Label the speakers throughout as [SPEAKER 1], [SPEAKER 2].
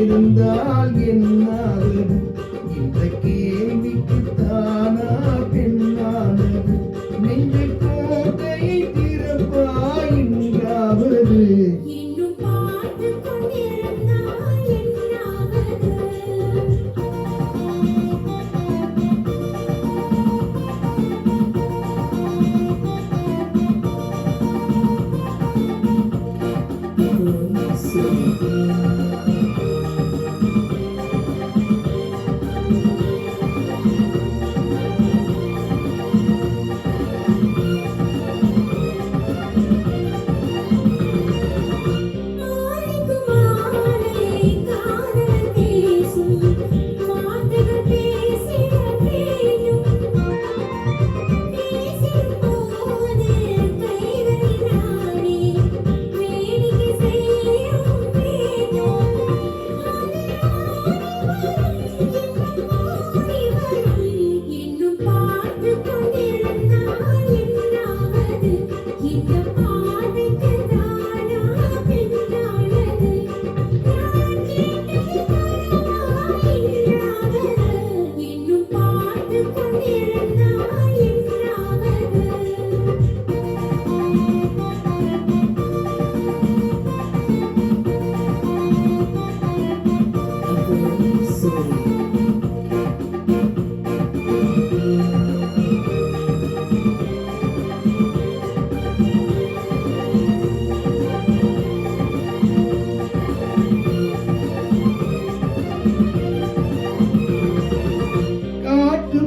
[SPEAKER 1] இருந்தால் என்னாவது இந்த கேள்விக்கு தானா பெண்ணானது நெஞ்சு கோட்டையை திறப்பாயின்றாவது
[SPEAKER 2] இன்னும் பார்த்து கொண்டிருந்தால் என்னாவது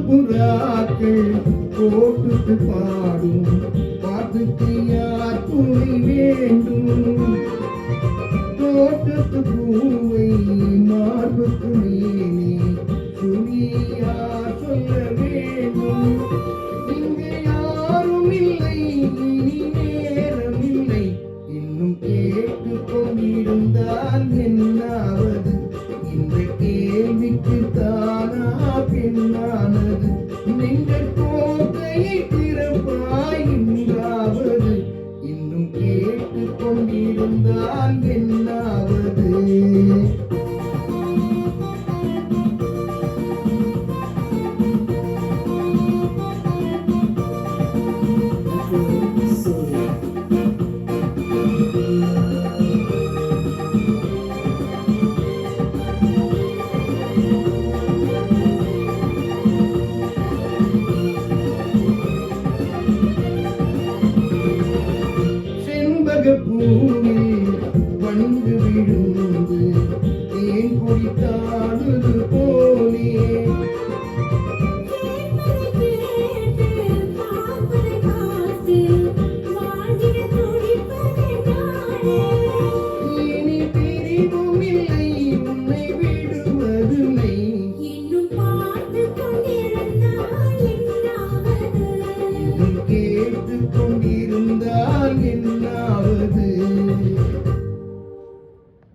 [SPEAKER 1] புறாக்கள் போட்டுட்டு பாடும் பாட்டுக்கு யார் துணை வேண்டும் தோட்டத்து பூவை மார்புக்கு மேலே துணியார் சொல்ல வேண்டும் இங்கே யாரும் இல்லை இனி நேரம் இல்லை இன்னும் கேட்டு கொண்டிருந்தால் என்னாவது இந்த கேள்விக்கு தானா பெண்ணானது நீங்கள் கோட்டையை திறப்பாயின்றாவது இன்னும் கேட்டு கொண்டிருந்தால் என்னாவது பூவில் பண்டு விழுந்து தேன் குடித்தாடுது